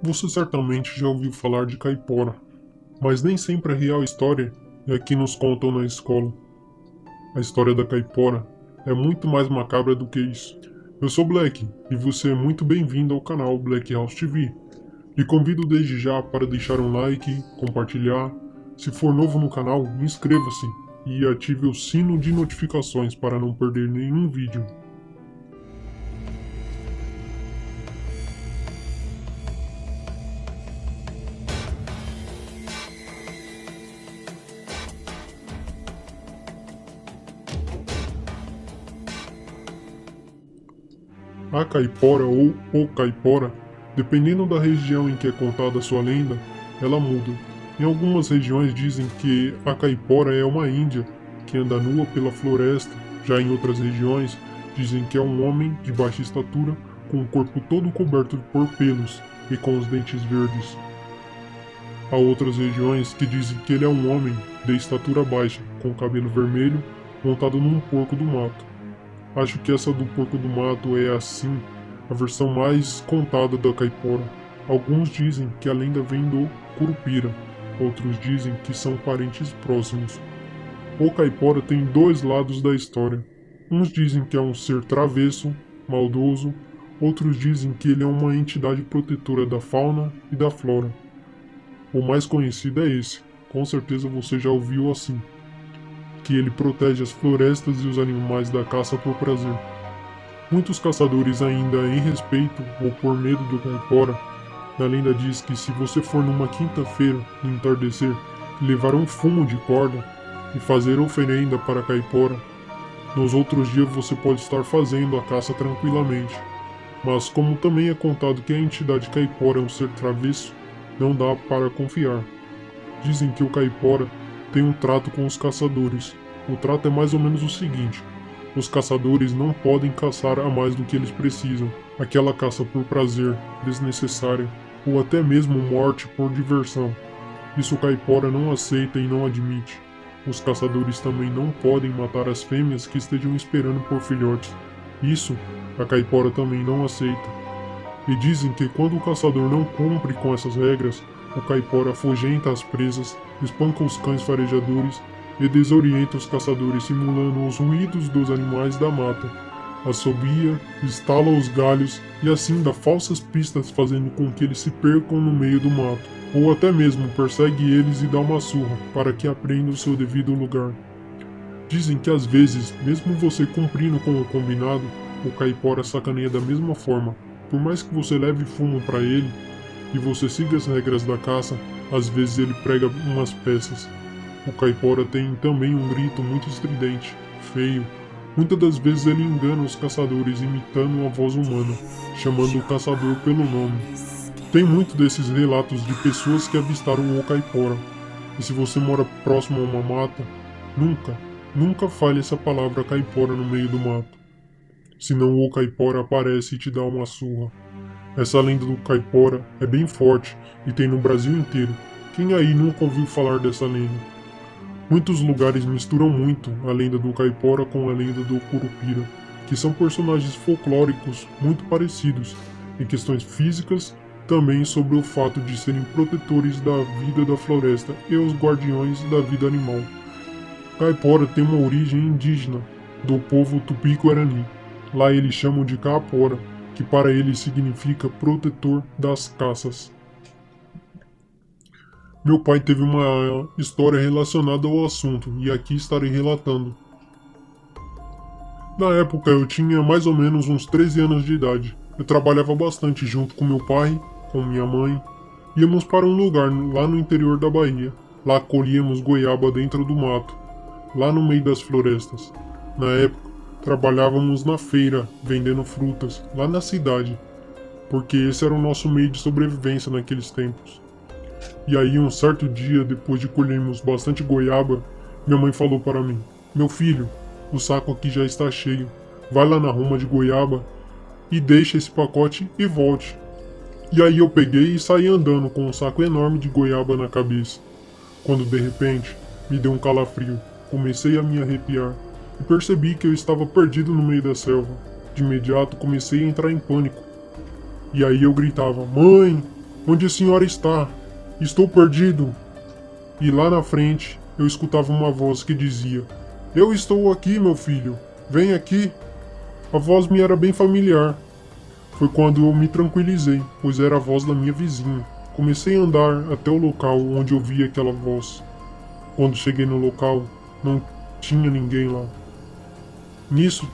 Você certamente já ouviu falar de caipora, mas nem sempre a real história é a que nos contam na escola. A história da caipora é muito mais macabra do que isso. Eu sou Black e você é muito bem-vindo ao canal Black House TV. Lhe convido desde já para deixar um like, compartilhar. Se for novo no canal, inscreva-se e ative o sino de notificações para não perder nenhum vídeo. A caipora ou o caipora, dependendo da região em que é contada a sua lenda, ela muda. Em algumas regiões dizem que a caipora é uma índia que anda nua pela floresta, já em outras regiões dizem que é um homem de baixa estatura com o corpo todo coberto por pelos e com os dentes verdes. Há outras regiões que dizem que ele é um homem de estatura baixa, com cabelo vermelho, montado num porco do mato. Acho que essa do porco do mato é, assim, a versão mais contada da caipora. Alguns dizem que a lenda vem do Curupira, outros dizem que são parentes próximos. O caipora tem dois lados da história. Uns dizem que é um ser travesso, maldoso, outros dizem que ele é uma entidade protetora da fauna e da flora. O mais conhecido é esse, com certeza você já ouviu assim, que ele protege as florestas e os animais da caça por prazer. Muitos caçadores ainda em respeito ou por medo do caipora, a lenda diz que se você for numa quinta-feira no entardecer e levar um fumo de corda e fazer oferenda para a caipora, nos outros dias você pode estar fazendo a caça tranquilamente. Mas como também é contado que a entidade caipora é um ser travesso, não dá para confiar. Dizem que o caipora tem um trato com os caçadores. O trato é mais ou menos o seguinte: os caçadores não podem caçar a mais do que eles precisam, aquela caça por prazer, desnecessária, ou até mesmo morte por diversão. Isso o caipora não aceita e não admite. Os caçadores também não podem matar as fêmeas que estejam esperando por filhotes. Isso a caipora também não aceita. E dizem que quando o caçador não cumpre com essas regras, o caipora afugenta as presas, espanca os cães farejadores e desorienta os caçadores simulando os ruídos dos animais da mata. Assobia, estala os galhos e assim dá falsas pistas fazendo com que eles se percam no meio do mato. Ou até mesmo persegue eles e dá uma surra para que aprendam o seu devido lugar. Dizem que às vezes, mesmo você cumprindo com o combinado, o caipora sacaneia da mesma forma. Por mais que você leve fumo para ele e você siga as regras da caça, às vezes ele prega umas peças. O caipora tem também um grito muito estridente, feio. Muitas das vezes ele engana os caçadores imitando a voz humana, chamando o caçador pelo nome. Tem muito desses relatos de pessoas que avistaram o caipora. E se você mora próximo a uma mata, nunca fale essa palavra caipora no meio do mato. Senão o caipora aparece e te dá uma surra. Essa lenda do caipora é bem forte e tem no Brasil inteiro. Quem aí nunca ouviu falar dessa lenda? Muitos lugares misturam muito a lenda do caipora com a lenda do curupira, que são personagens folclóricos muito parecidos, em questões físicas, também sobre o fato de serem protetores da vida da floresta e os guardiões da vida animal. Caipora tem uma origem indígena, do povo Tupi-Guarani. Lá eles chamam de caapora, que para eles significa protetor das caças. Meu pai teve uma história relacionada ao assunto e aqui estarei relatando. Na época eu tinha mais ou menos uns 13 anos de idade. Eu trabalhava bastante junto com meu pai, com minha mãe. Íamos para um lugar lá no interior da Bahia. Lá colhíamos goiaba dentro do mato, lá no meio das florestas. Na época, trabalhávamos na feira, vendendo frutas, lá na cidade, porque esse era o nosso meio de sobrevivência naqueles tempos. E aí, um certo dia, depois de colhermos bastante goiaba, minha mãe falou para mim: "Meu filho, o saco aqui já está cheio. Vai lá na ruma de goiaba e deixa esse pacote e volte." E aí eu peguei e saí andando com um saco enorme de goiaba na cabeça. Quando de repente, me deu um calafrio. Comecei a me arrepiar e percebi que eu estava perdido no meio da selva. De imediato comecei a entrar em pânico. E aí eu gritava: "Mãe! Onde a senhora está? Estou perdido. E lá na frente eu escutava uma voz que dizia: Eu estou aqui, meu filho. Vem aqui. A voz me era bem familiar. Foi quando eu me tranquilizei, pois era a voz da minha vizinha. Comecei a andar até o local onde ouvi aquela voz. Quando cheguei no local, não tinha ninguém lá. Nisso,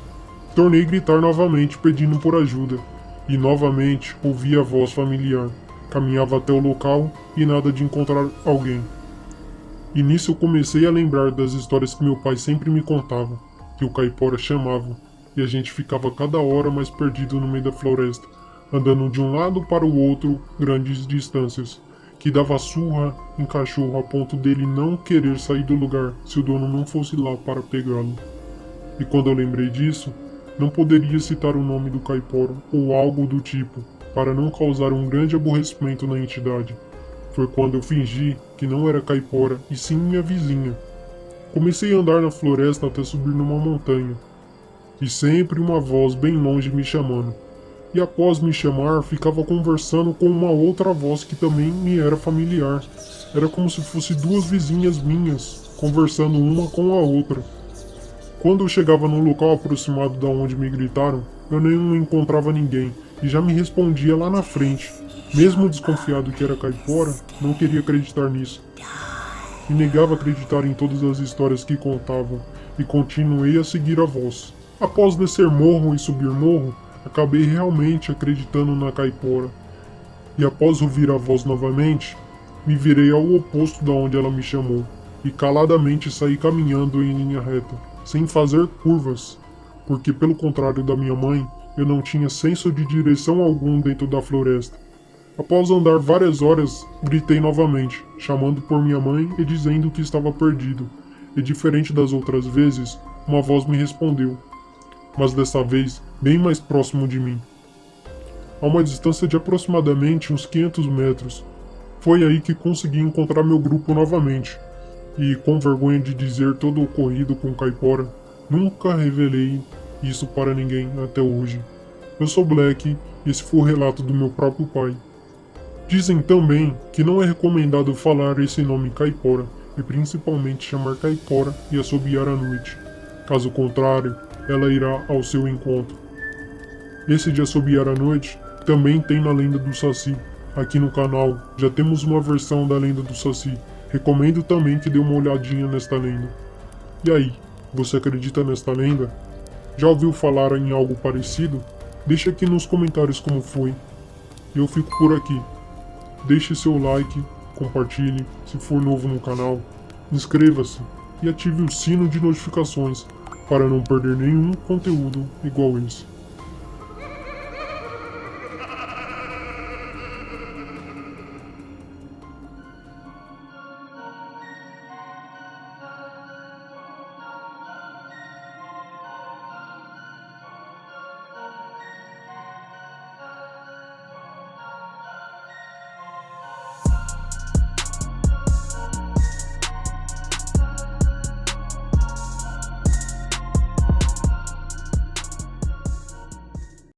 tornei a gritar novamente, pedindo por ajuda. E novamente ouvi a voz familiar. Caminhava até o local e nada de encontrar alguém. E nisso eu comecei a lembrar das histórias que meu pai sempre me contava, que o caipora chamava, e a gente ficava cada hora mais perdido no meio da floresta, andando de um lado para o outro grandes distâncias, que dava surra em cachorro a ponto dele não querer sair do lugar se o dono não fosse lá para pegá-lo. E quando eu lembrei disso, não poderia citar o nome do caipora ou algo do tipo, para não causar um grande aborrecimento na entidade. Foi quando eu fingi que não era caipora e sim minha vizinha. Comecei a andar na floresta até subir numa montanha, e sempre uma voz bem longe me chamando. E após me chamar, ficava conversando com uma outra voz que também me era familiar. Era como se fosse duas vizinhas minhas, conversando uma com a outra. Quando eu chegava no local aproximado da onde me gritaram, eu não encontrava ninguém, e já me respondia lá na frente. Mesmo desconfiado que era caipora, não queria acreditar nisso. E negava acreditar em todas as histórias que contavam, e continuei a seguir a voz. Após descer morro e subir morro, acabei realmente acreditando na caipora. E após ouvir a voz novamente, me virei ao oposto da onde ela me chamou, e caladamente saí caminhando em linha reta, sem fazer curvas, porque pelo contrário da minha mãe, eu não tinha senso de direção algum dentro da floresta. Após andar várias horas, gritei novamente, chamando por minha mãe e dizendo que estava perdido. E diferente das outras vezes, uma voz me respondeu, mas dessa vez bem mais próximo de mim, a uma distância de aproximadamente uns 500 metros. Foi aí que consegui encontrar meu grupo novamente, e com vergonha de dizer todo o ocorrido com Caipora, nunca revelei isso para ninguém até hoje. Eu sou Black e esse foi o relato do meu próprio pai. Dizem também que não é recomendado falar esse nome Caipora, e principalmente chamar Caipora e assobiar à noite. Caso contrário, ela irá ao seu encontro. Esse de assobiar à noite também tem na lenda do Saci. Aqui no canal já temos uma versão da lenda do Saci. Recomendo também que dê uma olhadinha nesta lenda. E aí, você acredita nesta lenda? Já ouviu falar em algo parecido? Deixe aqui nos comentários como foi. Eu fico por aqui. Deixe seu like, compartilhe, se for novo no canal, inscreva-se e ative o sino de notificações para não perder nenhum conteúdo igual esse.